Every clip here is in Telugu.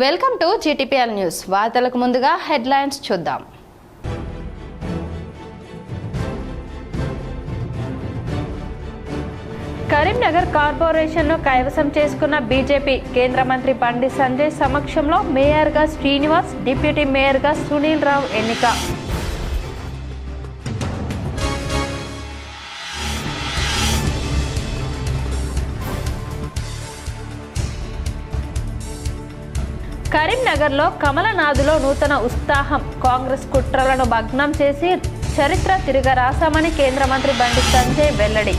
Welcome to GTPL news. వార్తలకు ముందుగా హెడ్లైన్స్ చూద్దాం. కరీంనగర్ కార్పొరేషన్ను కైవసం చేసుకున్న బీజేపీ కేంద్ర మంత్రి బండి సంజయ్ సమక్షంలో మేయర్గా శ్రీనివాస్, డిప్యూటీ మేయర్గా సునీల్ రావు ఎన్నిక. కరీంనగర్లో కమలనాథులో నూతన ఉత్సాహం. కాంగ్రెస్ కుట్రలను భగ్నం చేసి చరిత్ర తిరగరాశామని కేంద్ర మంత్రి బండి సంజయ్ వెల్లడి.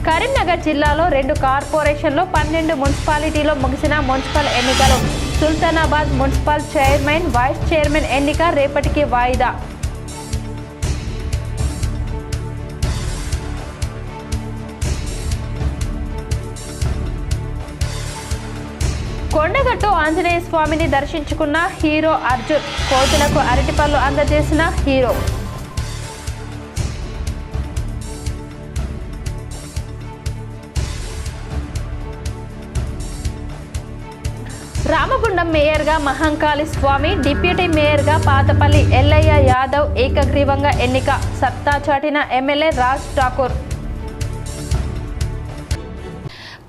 కరీంనగర్ జిల్లాలో 2 కార్పొరేషన్లు 12 మున్సిపాలిటీలో ముగిసిన మున్సిపల్ ఎన్నికలు. Sultanabad municipal chairman, vice chairman ఎన్నిక రేపటికి వాయిదా. కొండగట్టు ఆంజనేయ స్వామిని దర్శించుకున్న హీరో అర్జున్. కోతులకు అరటిపళ్ళు అందజేసిన హీరో. రామగుండం మేయర్గా మహంకాళి స్వామి, డిప్యూటీ మేయర్గా పాతపల్లి ఎల్లయ్య యాదవ్ ఏకగ్రీవంగా ఎన్నిక. సత్తా చాటిన MLA Raj Thakur.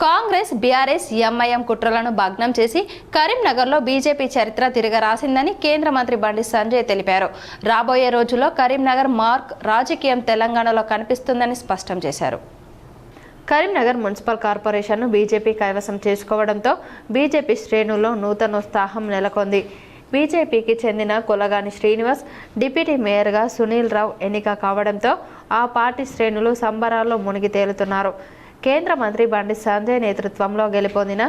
Congress, BRS, MIM కుట్రలను భగ్నం చేసి కరీంనగర్లో బీజేపీ చరిత్ర తిరగరాసిందని కేంద్ర మంత్రి బండి సంజయ్ తెలిపారు. రాబోయే రోజుల్లో కరీంనగర్ మార్క్ రాజకీయం తెలంగాణలో కనిపిస్తుందని స్పష్టం చేశారు. కరీంనగర్ మున్సిపల్ కార్పొరేషన్ను బీజేపీ కైవసం చేసుకోవడంతో బీజేపీ శ్రేణుల్లో నూతనోత్సాహం నెలకొంది. బీజేపీకి చెందిన కొలగాని శ్రీనివాస్ డిప్యూటీ మేయర్గా సునీల్ రావు ఎన్నిక కావడంతో ఆ పార్టీ శ్రేణులు సంబరాల్లో మునిగి తేలుతున్నారు. కేంద్ర మంత్రి బండి సంజయ్ నేతృత్వంలో గెలుపొందిన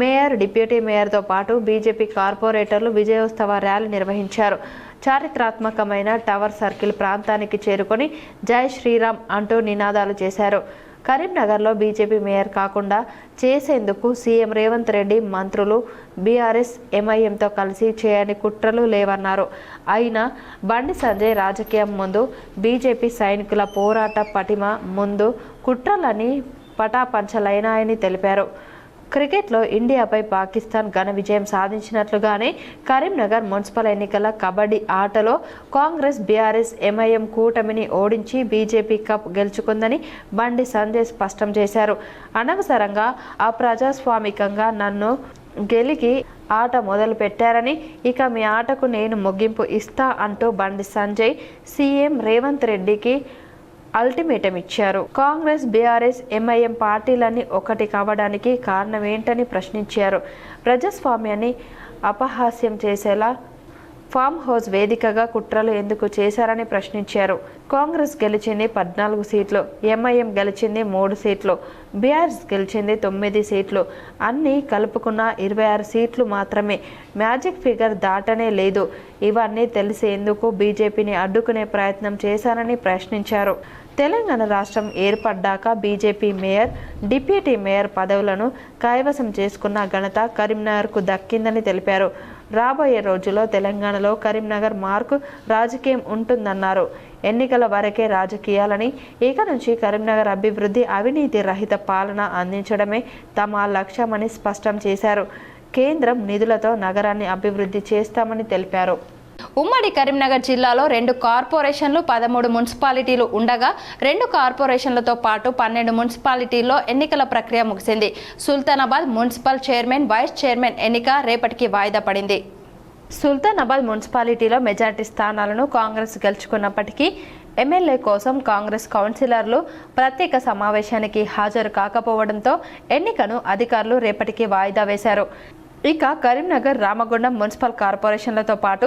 మేయర్, డిప్యూటీ మేయర్తో పాటు బీజేపీ కార్పొరేటర్లు విజయోత్సవ ర్యాలీ నిర్వహించారు. చారిత్రాత్మకమైన టవర్ సర్కిల్ ప్రాంతానికి చేరుకొని జై శ్రీరామ్ అంటూ నినాదాలు చేశారు. కరీంనగర్లో బీజేపీ మేయర్ కాకుండా చేసేందుకు సీఎం రేవంత్ రెడ్డి, మంత్రులు బీఆర్ఎస్, ఎంఐఎంతో కలిసి చేయని కుట్రలు లేవన్నారు. అయినా బండి సంజయ్ రాజకీయం ముందు, బీజేపీ సైనికుల పోరాట పటిమ ముందు కుట్రలని పటాపంచలైనాయని తెలిపారు. క్రికెట్లో ఇండియాపై పాకిస్తాన్ ఘన విజయం సాధించినట్లుగానే కరీంనగర్ మున్సిపల్ ఎన్నికల కబడ్డీ ఆటలో కాంగ్రెస్, బీఆర్ఎస్, ఎంఐఎం కూటమిని ఓడించి బీజేపీ కప్ గెలుచుకుందని బండి సంజయ్ స్పష్టం చేశారు. అనవసరంగా అప్రజాస్వామికంగా నన్ను గెలికి ఆట మొదలు పెట్టారని, ఇక మీ ఆటకు నేను ముగింపు ఇస్తా అంటూ బండి సంజయ్ సీఎం రేవంత్ రెడ్డికి అల్టిమేటం ఇచ్చారు. కాంగ్రెస్, బీఆర్ఎస్, ఎంఐఎం పార్టీలన్నీ ఒకటి కావడానికి కారణం ఏంటని ప్రశ్నించారు. ప్రజాస్వామ్యాన్ని అపహాస్యం చేసేలా ఫామ్ హౌస్ వేదికగా కుట్రలు ఎందుకు చేశారని ప్రశ్నించారు. కాంగ్రెస్ గెలిచింది 14 సీట్లు, ఎంఐఎం గెలిచింది 3 సీట్లు, బీఆర్ఎస్ గెలిచింది 9 సీట్లు. అన్నీ కలుపుకున్న 26 సీట్లు మాత్రమే. మ్యాజిక్ ఫిగర్ దాటనే లేదు. ఇవన్నీ తెలిసేందుకు బీజేపీని అడ్డుకునే ప్రయత్నం చేశారని ప్రశ్నించారు. తెలంగాణ రాష్ట్రం ఏర్పడ్డాక బీజేపీ మేయర్, డిప్యూటీ మేయర్ పదవులను కైవసం చేసుకున్న ఘనత కరీంనగర్కు దక్కిందని తెలిపారు. రాబోయే రోజుల్లో తెలంగాణలో కరీంనగర్ మార్కు రాజకీయం ఉంటుందన్నారు. ఎన్నికల వరకే రాజకీయాలని, ఇక నుంచి కరీంనగర్ అభివృద్ధి, అవినీతి రహిత పాలన అందించడమే తమ లక్ష్యమని స్పష్టం చేశారు. కేంద్రం నిధులతో నగరాన్ని అభివృద్ధి చేస్తామని తెలిపారు. ఉమ్మడి కరీంనగర్ జిల్లాలో 2 కార్పొరేషన్లు, 13 మున్సిపాలిటీలు ఉండగా 2 కార్పొరేషన్లతో పాటు 12 మున్సిపాలిటీల్లో ఎన్నికల ప్రక్రియ ముగిసింది. Sultanabad municipal chairman, vice chairman ఎన్నిక రేపటికి వాయిదా పడింది. సుల్తానాబాద్ మున్సిపాలిటీలో మెజార్టీ స్థానాలను కాంగ్రెస్ గెలుచుకున్నప్పటికీ ఎమ్మెల్యే కోసం కాంగ్రెస్ కౌన్సిలర్లు ప్రత్యేక సమావేశానికి హాజరు కాకపోవడంతో ఎన్నికను అధికారులు రేపటికి వాయిదా వేశారు. ఇక కరీంనగర్, రామగుండం మున్సిపల్ కార్పొరేషన్లతో పాటు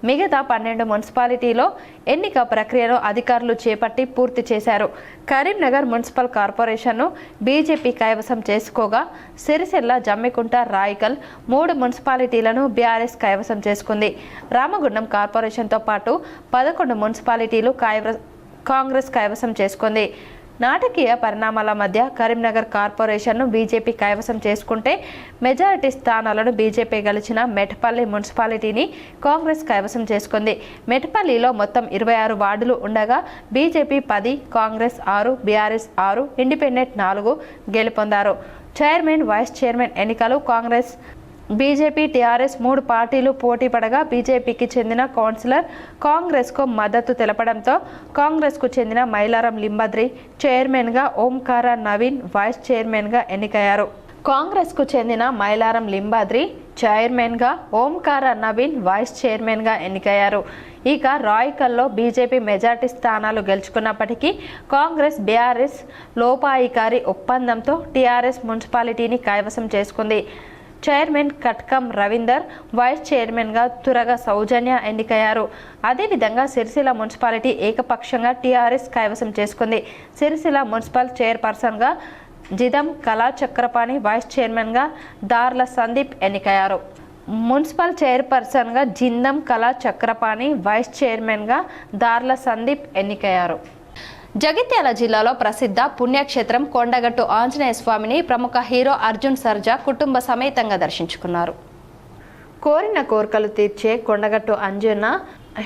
మిగతా 12 మున్సిపాలిటీలో ఎన్నిక ప్రక్రియను అధికారులు చేపట్టి పూర్తి చేశారు. కరీంనగర్ మున్సిపల్ కార్పొరేషన్ను బీజేపీ కైవసం చేసుకోగా సిరిసిల్ల, జమ్మికుంట, రాయికల్ 3 మున్సిపాలిటీలను బీఆర్ఎస్ కైవసం చేసుకుంది. రామగుండం కార్పొరేషన్తో పాటు 11 మున్సిపాలిటీలు కాంగ్రెస్ కైవసం చేసుకుంది. నాటకీయ పరిణామాల మధ్య కరీంనగర్ కార్పొరేషన్ను బీజేపీ కైవసం చేసుకుంటే మెజారిటీ స్థానాలను బీజేపీ గెలిచిన మెట్పల్లి మున్సిపాలిటీని కాంగ్రెస్ కైవసం చేసుకుంది. మెట్పల్లిలో మొత్తం 26 వార్డులు ఉండగా బీజేపీ 10, కాంగ్రెస్ 6, బీఆర్ఎస్ 6, ఇండిపెండెంట్ 4 గెలుపొందారు. చైర్మన్, వైస్ చైర్మన్ ఎన్నికలు కాంగ్రెస్, బీజేపీ, టీఆర్ఎస్ 3 పార్టీలు పోటీ పడగా బీజేపీకి చెందిన కౌన్సిలర్ కాంగ్రెస్కు మద్దతు తెలపడంతో కాంగ్రెస్కు చెందిన మైలారం లింబాద్రి చైర్మన్గా, ఓంకార నవీన్ వైస్ చైర్మన్గా ఎన్నికయ్యారు. కాంగ్రెస్కు చెందిన మైలారం లింబాద్రి చైర్మన్గా, ఓంకార నవీన్ వైస్ చైర్మన్గా ఎన్నికయ్యారు. ఇక రాయికల్లో బీజేపీ మెజార్టీ స్థానాలు గెలుచుకున్నప్పటికీ కాంగ్రెస్, బీఆర్ఎస్ లోపాయికారి ఒప్పందంతో టీఆర్ఎస్ మున్సిపాలిటీని కైవసం చేసుకుంది. చైర్మన్ కట్కం రవీందర్, వైస్ చైర్మన్గా తురగ సౌజన్య ఎన్నికయ్యారు. అదేవిధంగా సిరిసిల్ల మున్సిపాలిటీ ఏకపక్షంగా టీఆర్ఎస్ కైవసం చేసుకుంది. సిరిసిల్ల మున్సిపల్ చైర్పర్సన్గా జిదం కళా చక్రపాణి, వైస్ చైర్మన్గా దార్ల సందీప్ ఎన్నికయ్యారు. మున్సిపల్ చైర్పర్సన్గా జిందం కళా చక్రపాణి, వైస్ చైర్మన్గా దార్ల సందీప్ ఎన్నికయ్యారు. జగిత్యాల జిల్లాలో ప్రసిద్ధ పుణ్యక్షేత్రం కొండగట్టు ఆంజనేయ స్వామిని ప్రముఖ హీరో అర్జున్ సర్జా కుటుంబ సమేతంగా దర్శించుకున్నారు. కోరిన కోరికలు తీర్చే కొండగట్టు అంజన్న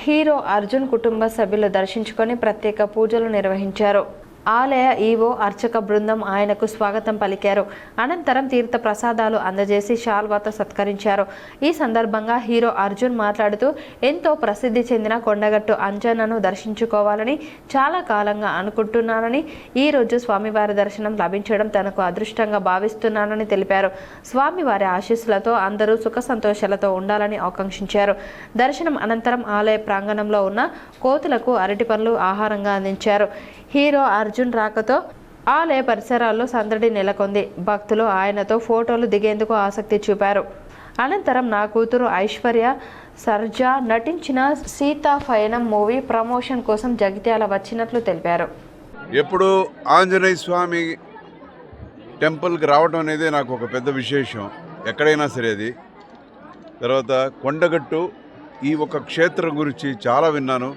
హీరో అర్జున్ కుటుంబ సభ్యులు దర్శించుకొని ప్రత్యేక పూజలు నిర్వహించారు. ఆలయ ఈవో అర్చక బృందం ఆయనకు స్వాగతం పలికారు. అనంతరం తీర్థ ప్రసాదాలు అందజేసి శాల్వాతో సత్కరించారు. ఈ సందర్భంగా హీరో అర్జున్ మాట్లాడుతూ, ఎంతో ప్రసిద్ధి చెందిన కొండగట్టు అంజన్నను దర్శించుకోవాలని చాలా కాలంగా అనుకుంటున్నానని, ఈరోజు స్వామివారి దర్శనం లభించడం తనకు అదృష్టంగా భావిస్తున్నానని తెలిపారు. స్వామివారి ఆశీస్సులతో అందరూ సుఖ సంతోషాలతో ఉండాలని ఆకాంక్షించారు. దర్శనం అనంతరం ఆలయ ప్రాంగణంలో ఉన్న కోతులకు అరటి పండ్లు ఆహారంగా అందించారు. హీరో అర్జున్ రాకతో ఆలయ పరిసరాల్లో సందడి నెలకొంది. భక్తులు ఆయనతో ఫోటోలు దిగేందుకు ఆసక్తి చూపారు. అనంతరం నా కూతురు ఐశ్వర్య సర్జా నటించిన సీతాఫయనం మూవీ ప్రమోషన్ కోసం జగిత్యాల వచ్చినట్లు తెలిపారు. ఎప్పుడు ఆంజనేయ స్వామి టెంపుల్కి రావడం అనేది నాకు ఒక పెద్ద విశేషం, ఎక్కడైనా సరే. అది తర్వాత కొండగట్టు ఈ ఒక క్షేత్రం గురించి చాలా విన్నాను.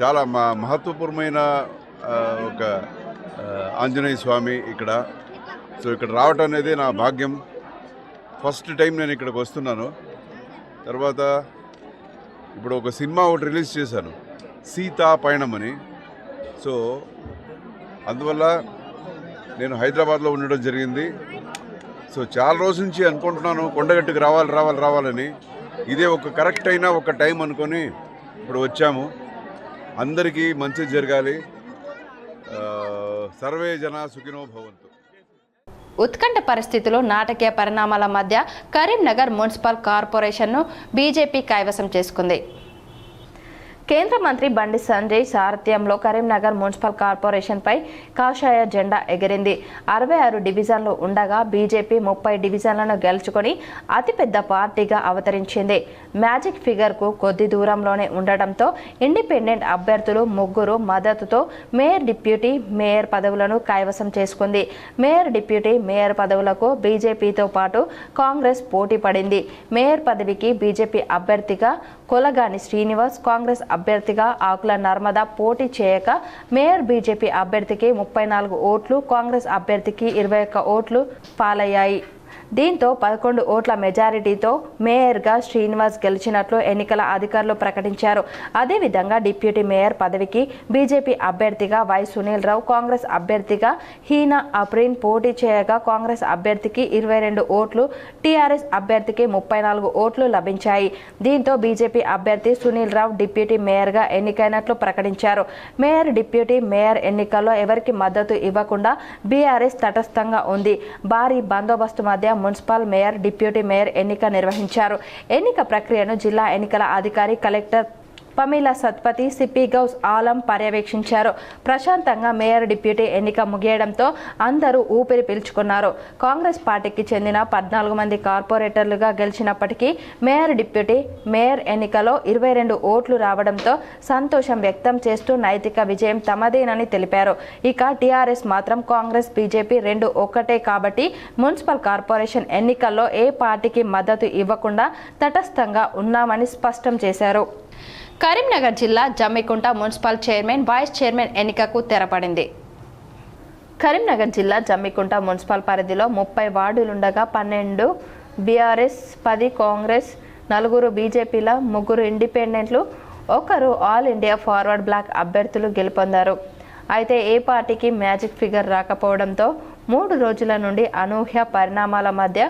చాలా మహత్వపూర్ణమైన ఒక ఆంజనేయ స్వామి ఇక్కడ. సో ఇక్కడ రావటం అనేది నా భాగ్యం. ఫస్ట్ టైం నేను ఇక్కడికి వస్తున్నాను. తర్వాత ఇప్పుడు ఒక సినిమా ఒకటి రిలీజ్ చేశాను, సీతాపయనం అని. సో అందువల్ల నేను హైదరాబాద్లో ఉండడం జరిగింది. సో చాలా రోజుల నుంచి అనుకుంటున్నాను కొండగట్టుకు రావాలని. ఇదే ఒక కరెక్ట్ అయిన ఒక టైం అనుకొని ఇప్పుడు వచ్చాము. అందరికీ మంచి జరగాలి. సర్వే జన సుఖినో భవంతు. ఉత్కంఠ పరిస్థితులు, నాటకీయ పరిణామాల మధ్య కరీంనగర్ మున్సిపల్ కార్పొరేషన్ను బీజేపీ కైవసం చేసుకుంది. కేంద్ర మంత్రి బండి సంజయ్ సారథ్యంలో కరీంనగర్ మున్సిపల్ కార్పొరేషన్పై కాషాయ జెండా ఎగిరింది. 66 డివిజన్లు ఉండగా బీజేపీ 30 డివిజన్లను గెలుచుకొని అతిపెద్ద పార్టీగా అవతరించింది. మ్యాజిక్ ఫిగర్కు కొద్ది దూరంలోనే ఉండడంతో ఇండిపెండెంట్ అభ్యర్థులు 3 మద్దతుతో మేయర్, డిప్యూటీ మేయర్ పదవులను కైవసం చేసుకుంది. మేయర్, డిప్యూటీ మేయర్ పదవులకు బీజేపీతో పాటు కాంగ్రెస్ పోటీ పడింది. మేయర్ పదవికి బీజేపీ అభ్యర్థిగా కొలగాని శ్రీనివాస్, కాంగ్రెస్ అభ్యర్థిగా ఆకుల నర్మదా పోటీ చేయక మేయర్ బీజేపీ అభ్యర్థికి 34 ఓట్లు, కాంగ్రెస్ అభ్యర్థికి 21 ఓట్లు పాలయ్యాయి. దీంతో 11 ఓట్ల మెజారిటీతో మేయర్గా శ్రీనివాస్ గెలిచినట్లు ఎన్నికల అధికారులు ప్రకటించారు. అదేవిధంగా డిప్యూటీ మేయర్ పదవికి బీజేపీ అభ్యర్థిగా వై సునీల్ రావు, కాంగ్రెస్ అభ్యర్థిగా హీనా అప్రీన్ పోటీ చేయగా కాంగ్రెస్ అభ్యర్థికి 22 ఓట్లు, టీఆర్ఎస్ అభ్యర్థికి 34 ఓట్లు లభించాయి. దీంతో బీజేపీ అభ్యర్థి సునీల్ రావు డిప్యూటీ మేయర్గా ఎన్నికైనట్లు ప్రకటించారు. మేయర్, డిప్యూటీ మేయర్ ఎన్నికల్లో ఎవరికి మద్దతు ఇవ్వకుండా బీఆర్ఎస్ తటస్థంగా ఉంది. భారీ బందోబస్తు మధ్య మున్సిపల్ మేయర్, డిప్యూటీ మేయర్ ఎన్నిక నిర్వహించారు. ఎన్నిక ప్రక్రియను జిల్లా ఎన్నికల అధికారి కలెక్టర్ పమీలా సత్పతి, సిపి గౌస్ ఆలం పర్యవేక్షించారు. ప్రశాంతంగా మేయర్, డిప్యూటీ ఎన్నిక ముగియడంతో అందరూ ఊపిరి పీల్చుకున్నారు. కాంగ్రెస్ పార్టీకి చెందిన 14 మంది కార్పొరేటర్లుగా గెలిచినప్పటికీ మేయర్, డిప్యూటీ మేయర్ ఎన్నికలో 22 ఓట్లు రావడంతో సంతోషం వ్యక్తం చేస్తూ నైతిక విజయం తమదేనని తెలిపారు. ఇక టీఆర్ఎస్ మాత్రం కాంగ్రెస్, బీజేపీ 2 ఒక్కటే కాబట్టి మున్సిపల్ కార్పొరేషన్ ఎన్నికల్లో ఏ పార్టీకి మద్దతు ఇవ్వకుండా తటస్థంగా ఉన్నామని స్పష్టం చేశారు. కరీంనగర్ జిల్లా Jammikunta municipal chairman, vice chairman ఎన్నికకు తెరపడింది. కరీంనగర్ జిల్లా జమ్మికుంట మున్సిపల్ పరిధిలో 30 వార్డులుండగా 12 బీఆర్ఎస్, 10 కాంగ్రెస్, 4 బీజేపీల, 3 ఇండిపెండెంట్లు, 1 ఆల్ ఇండియా ఫార్వర్డ్ బ్లాక్ అభ్యర్థులు గెలుపొందారు. అయితే ఏ పార్టీకి మ్యాజిక్ ఫిగర్ రాకపోవడంతో 3 రోజుల నుండి అనూహ్య పరిణామాల మధ్య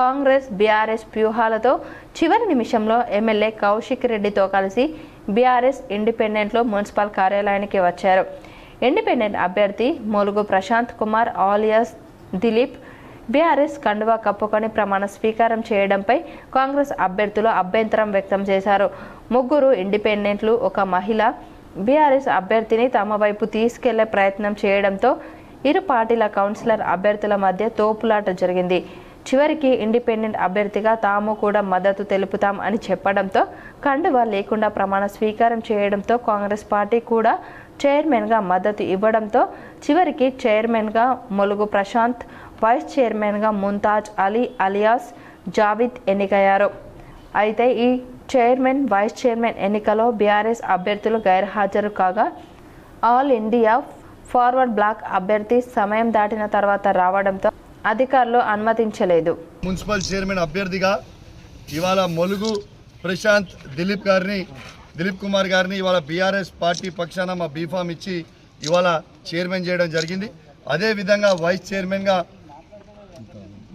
కాంగ్రెస్ బీఆర్ఎస్ వ్యూహాలతో చివరి నిమిషంలో ఎమ్మెల్యే కౌశిక్ రెడ్డితో కలిసి బీఆర్ఎస్ ఇండిపెండెంట్లు మున్సిపల్ కార్యాలయానికి వచ్చారు. ఇండిపెండెంట్ అభ్యర్థి మొలుగు ప్రశాంత్ కుమార్ ఆలియాస్ దిలీప్ బీఆర్ఎస్ కండువా కప్పుకొని ప్రమాణ స్వీకారం చేయడంపై కాంగ్రెస్ అభ్యర్థులు అభ్యంతరం వ్యక్తం చేశారు. 3 ఇండిపెండెంట్లు, 1 మహిళ బీఆర్ఎస్ అభ్యర్థిని తమ వైపు తీసుకెళ్లే ప్రయత్నం చేయడంతో ఇరు పార్టీల కౌన్సిలర్ అభ్యర్థుల మధ్య తోపులాట జరిగింది. చివరికి ఇండిపెండెంట్ అభ్యర్థిగా తాము కూడా మద్దతు తెలుపుతాం అని చెప్పడంతో కండువా లేకుండా ప్రమాణ స్వీకారం చేయడంతో కాంగ్రెస్ పార్టీ కూడా చైర్మన్గా మద్దతు ఇవ్వడంతో చివరికి చైర్మన్గా మొలుగు ప్రశాంత్, వైస్ చైర్మన్గా ముంతాజ్ అలీ అలియాస్ జావిద్ ఎన్నికయ్యారు. అయితే ఈ చైర్మన్, వైస్ చైర్మన్ ఎన్నికలో బీఆర్ఎస్ అభ్యర్థులు గైర్హాజరు కాగా ఆల్ ఇండియా ఫార్వర్డ్ బ్లాక్ అభ్యర్థి సమయం దాటిన తర్వాత రావడంతో అధికారులు అనుమతించలేదు. మున్సిపల్ చైర్మన్ అభ్యర్థిగా ఇవాళ మొలుగు ప్రశాంత్ దిలీప్ కుమార్ గారిని ఇవాళ బీఆర్ఎస్ పార్టీ పక్షాన మా బీఫామ్ ఇచ్చి ఇవాళ చైర్మన్ చేయడం జరిగింది. అదేవిధంగా వైస్ చైర్మన్గా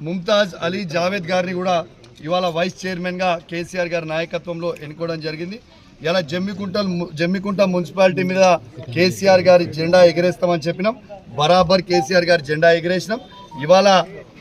ముంతాజ్ అలీ జావేద్ గారిని కూడా ఇవాళ వైస్ చైర్మన్గా కేసీఆర్ గారి నాయకత్వంలో ఎన్నుకోవడం జరిగింది. ఇలా జమ్మికుంట మున్సిపాలిటీ మీద కేసీఆర్ గారి జెండా ఎగరేస్తామని చెప్పినాం. బరాబర్ కేసీఆర్ గారి జెండా ఎగరేసినాం. ఇవాళ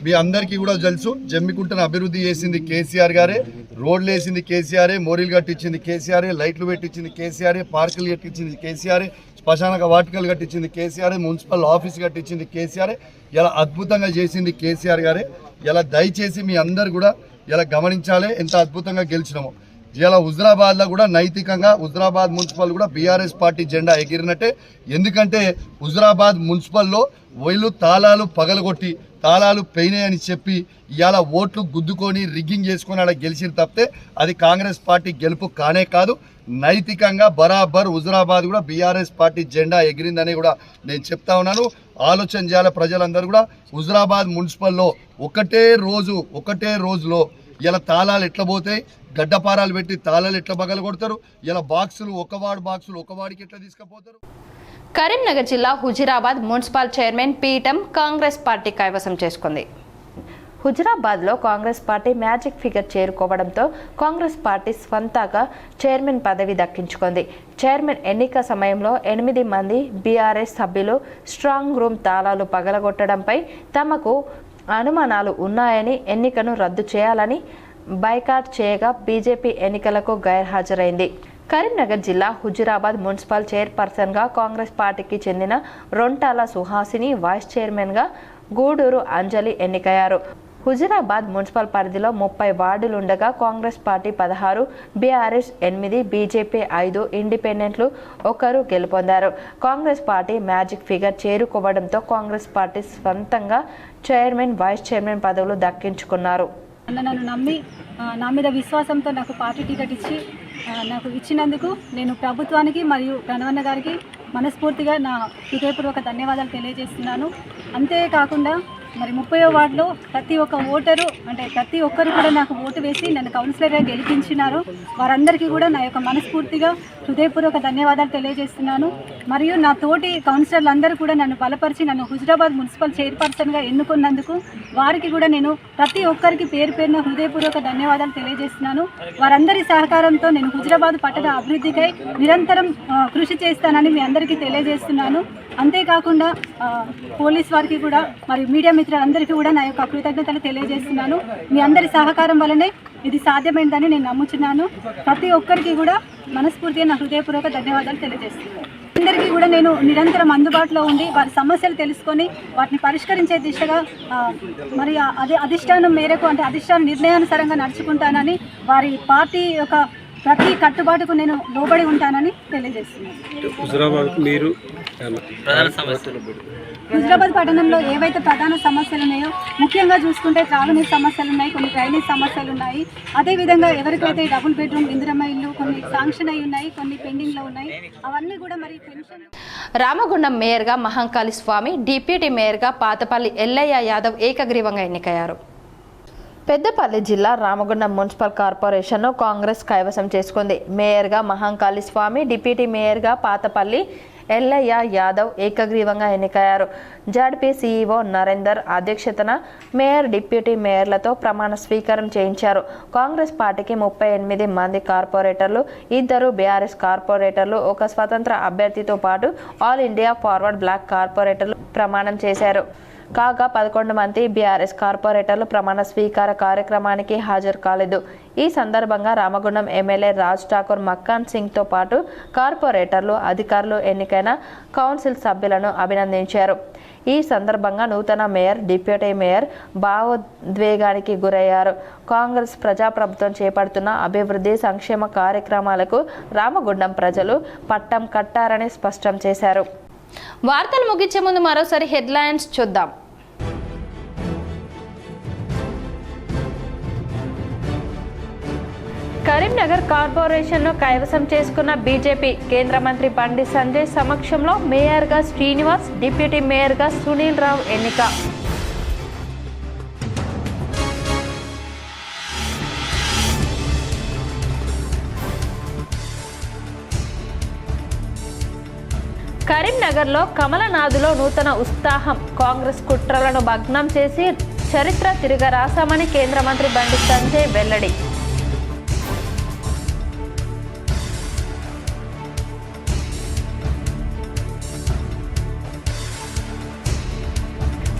మీ అందరికీ కూడా తెలుసు, జమ్మికుంటను అభివృద్ధి చేసింది కేసీఆర్ గారే, రోడ్లు వేసింది కేసీఆరే, మోరీలు కట్టించింది కేసీఆరే, లైట్లు పెట్టించింది కేసీఆరే, పార్కులు కట్టించింది కేసీఆరే, శ్మశానక వాటికలు కట్టించింది కేసీఆరే, మున్సిపల్ ఆఫీస్ కట్టించింది కేసీఆరే. ఇలా అద్భుతంగా చేసింది కేసీఆర్ గారే. ఇలా దయచేసి మీ అందరు కూడా ఇలా గమనించాలి ఎంత అద్భుతంగా గెలిచినామో. ఇలా హుజరాబాద్లో కూడా నైతికంగా హుజరాబాద్ మున్సిపల్ కూడా బీఆర్ఎస్ పార్టీ జెండా ఎగిరినట్టే. ఎందుకంటే హుజరాబాద్ మున్సిపల్లో వీళ్ళు తాళాలు పగలగొట్టి తాళాలు పోయినాయని చెప్పి ఇవాళ ఓట్లు గుద్దుకొని రిగ్గింగ్ చేసుకొని అలా గెలిచిన తప్పితే అది కాంగ్రెస్ పార్టీ గెలుపు కానే కాదు. నైతికంగా బరాబర్ హుజరాబాద్ కూడా బీఆర్ఎస్ పార్టీ జెండా ఎగిరిందని కూడా నేను చెప్తా ఉన్నాను. ఆలోచన చేయాలి ప్రజలందరూ కూడా. హుజరాబాద్ మున్సిపల్లో ఒకటే రోజులో ఇలా తాళాలు ఎట్లా పోతాయి, గడ్డపారాలు పెట్టి తాళాలు ఎట్లా పగల కొడతారు, ఇలా బాక్సులు ఒక వాడికి ఎట్లా తీసుకుపోతారు. కరీంనగర్ జిల్లా హుజురాబాద్ మున్సిపల్ చైర్మన్ పీఠం కాంగ్రెస్ పార్టీ కైవసం చేసుకుంది. హుజురాబాద్లో కాంగ్రెస్ పార్టీ మ్యాజిక్ ఫిగర్ చేరుకోవడంతో కాంగ్రెస్ పార్టీ స్వంతంగా చైర్మన్ పదవి దక్కించుకుంది. చైర్మన్ ఎన్నిక సమయంలో 8 మంది బీఆర్ఎస్ సభ్యులు స్ట్రాంగ్ రూమ్ తాళాలు పగలగొట్టడంపై తమకు అనుమానాలు ఉన్నాయని ఎన్నికను రద్దు చేయాలని బైకాట్ చేయగా బీజేపీ ఎన్నికలకు గైర్హాజరైంది. కరీంనగర్ జిల్లా హుజురాబాద్ మున్సిపల్ చైర్పర్సన్గా కాంగ్రెస్ పార్టీకి చెందిన రొంటాల సుహాసిని, వైస్ చైర్మన్గా గూడూరు అంజలి ఎన్నికయ్యారు. హుజురాబాద్ మున్సిపల్ పరిధిలో 30 వార్డులుండగా కాంగ్రెస్ పార్టీ 16, బీఆర్ఎస్ 8, బీజేపీ 5, ఇండిపెండెంట్లు 1 గెలుపొందారు. కాంగ్రెస్ పార్టీ మ్యాజిక్ ఫిగర్ చేరుకోవడంతో కాంగ్రెస్ పార్టీ స్వంతంగా చైర్మన్, వైస్ చైర్మన్ పదవులు దక్కించుకున్నారు. నన్ను నమ్మి నా మీద విశ్వాసంతో నాకు పార్టీ టికెట్ ఇచ్చి నాకు ఇచ్చినందుకు నేను ప్రభుత్వానికి మరియు ప్రణవన్న గారికి మనస్ఫూర్తిగా నా హృదయపూర్వక ధన్యవాదాలు తెలియజేస్తున్నాను. అంతేకాకుండా మరి 30వ వార్డులో ప్రతి ఒక్క ఓటరు అంటే ప్రతి ఒక్కరు కూడా నాకు ఓటు వేసి నన్ను కౌన్సిలర్గా గెలిపించినారు. వారందరికీ కూడా నా యొక్క మనస్ఫూర్తిగా హృదయపూర్వక ధన్యవాదాలు తెలియజేస్తున్నాను. మరియు నా తోటి కౌన్సిలర్లందరూ కూడా నన్ను బలపరిచి నన్ను హుజురాబాద్ మున్సిపల్ చైర్పర్సన్గా ఎన్నుకున్నందుకు వారికి కూడా నేను ప్రతి ఒక్కరికి పేరున హృదయపూర్వక ధన్యవాదాలు తెలియజేస్తున్నాను. వారందరి సహకారంతో నేను హుజురాబాద్ పట్టణ అభివృద్ధికై నిరంతరం కృషి చేస్తానని మీ అందరికీ తెలియజేస్తున్నాను. అంతేకాకుండా పోలీస్ వారికి కూడా మరియు మీడియా మిత్రులందరికీ కూడా నా యొక్క కృతజ్ఞతలు తెలియజేస్తున్నాను. మీ అందరి సహకారం వల్లనే ఇది సాధ్యమైందని నేను నమ్ముచున్నాను. ప్రతి ఒక్కరికి కూడా మనస్ఫూర్తిగా నా హృదయపూర్వక ధన్యవాదాలు తెలియజేస్తున్నాను. అందరికీ కూడా నేను నిరంతరం అందుబాటులో ఉండి వారి సమస్యలు తెలుసుకొని వాటిని పరిష్కరించే దిశగా మరి అధిష్టానం మేరకు అంటే అధిష్టాన నిర్ణయానుసారంగా నడుచుకుంటానని వారి పార్టీ యొక్క ప్రతి కట్టుబాటుకు నేను లోబడి ఉంటానని తెలియజేస్తున్నాను. హుజరాబాద్ పట్టణంలో ఏవైతే ప్రధాన సమస్యలు ఉన్నాయో ముఖ్యంగా చూసుకుంటే త్రాగునీరు సమస్యలు ఉన్నాయి, కొన్ని డ్రైనేజ్ సమస్యలు ఉన్నాయి. అదేవిధంగా ఎవరికైతే డబుల్ బెడ్రూమ్ ఇందిరమ్మ ఇల్లు కొన్ని శాంక్షన్ అయి ఉన్నాయి, కొన్ని పెండింగ్లో ఉన్నాయి, అవన్నీ కూడా మరి పెన్షన్. రామగుండం మేయర్గా మహంకాళి స్వామి, డిప్యూటీ మేయర్గా పాతపల్లి ఎల్లయ్య యాదవ్ ఏకగ్రీవంగా ఎన్నికయ్యారు. పెద్దపల్లి జిల్లా రామగుండం మున్సిపల్ కార్పొరేషన్ను కాంగ్రెస్ కైవసం చేసుకుంది. మేయర్గా మహంకాళి స్వామి, డిప్యూటీ మేయర్గా పాతపల్లి ఎల్లయ్య యాదవ్ ఏకగ్రీవంగా ఎన్నికయ్యారు. జడ్పీ సీఈఓ నరేందర్ అధ్యక్షతన మేయర్, డిప్యూటీ మేయర్లతో ప్రమాణ స్వీకారం చేయించారు. కాంగ్రెస్ పార్టీకి 38 మంది కార్పొరేటర్లు, 2 బీఆర్ఎస్ కార్పొరేటర్లు, 1 స్వతంత్ర అభ్యర్థితో పాటు ఆల్ ఇండియా ఫార్వర్డ్ బ్లాక్ కార్పొరేటర్లు ప్రమాణం చేశారు. కాగా 11 మంది బీఆర్ఎస్ కార్పొరేటర్లు ప్రమాణ స్వీకార కార్యక్రమానికి హాజరు కాలేదు. ఈ సందర్భంగా రామగుండం ఎమ్మెల్యే రాజ్ ఠాకూర్, మక్కాన్ సింగ్తో పాటు కార్పొరేటర్లు, అధికారులు ఎన్నికైన కౌన్సిల్ సభ్యులను అభినందించారు. ఈ సందర్భంగా నూతన మేయర్, డిప్యూటీ మేయర్ భావోద్వేగానికి గురయ్యారు. కాంగ్రెస్ ప్రజాప్రభుత్వం చేపడుతున్న అభివృద్ధి సంక్షేమ కార్యక్రమాలకు రామగుండం ప్రజలు పట్టం కట్టారని స్పష్టం చేశారు. వార్తలు ముగించే ముందు మరోసారి హెడ్లైన్స్ చూద్దాం. కరీంనగర్ కార్పొరేషన్ను కైవసం చేసుకున్న బీజేపీ. కేంద్ర మంత్రి బండి సంజయ్ సమక్షంలో మేయర్గా శ్రీనివాస్, డిప్యూటీ మేయర్గా సునీల్ రావు ఎన్నిక. కరీంనగర్లో కమలనాథులో నూతన ఉత్సాహం. కాంగ్రెస్ కుట్రలను భగ్నం చేసి చరిత్ర తిరగరాశామని కేంద్ర మంత్రి బండి సంజయ్ వెల్లడి.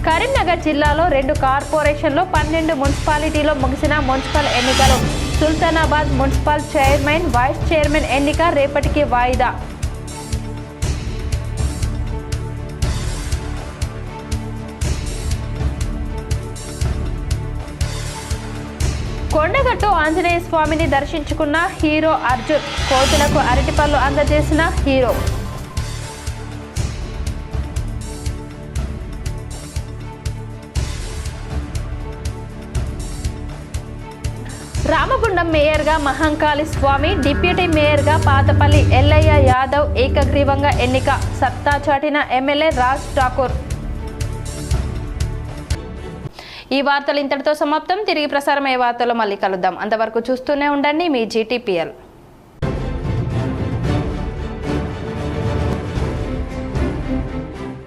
కరీంనగర్ జిల్లాలో 2 కార్పొరేషన్లు, 12 మున్సిపాలిటీలో ముగిసిన మున్సిపల్ ఎన్నికలు. Sultanabad municipal chairman, vice chairman ఎన్నిక రేపటికి వాయిదా. కొండగట్టు ఆంజనేయ స్వామిని దర్శించుకున్న హీరో అర్జున్. కోతులకు అరటిపళ్ళు అందజేసిన హీరో. రామగుండం మేయర్గా మహంకాళి స్వామి, డిప్యూటీ మేయర్గా పాతపల్లి ఎల్లయ్య యాదవ్ ఏకగ్రీవంగా ఎన్నిక. సత్తా చాటిన ఎమ్మెల్యే రాజ్ ఠాకూర్. ఈ వార్తలు ఇంతటితో సమాప్తం. తిరిగి ప్రసారమయ్యే వార్తల్లో మళ్ళీ కలుద్దాం. అంతవరకు చూస్తూనే ఉండండి మీ GTPL.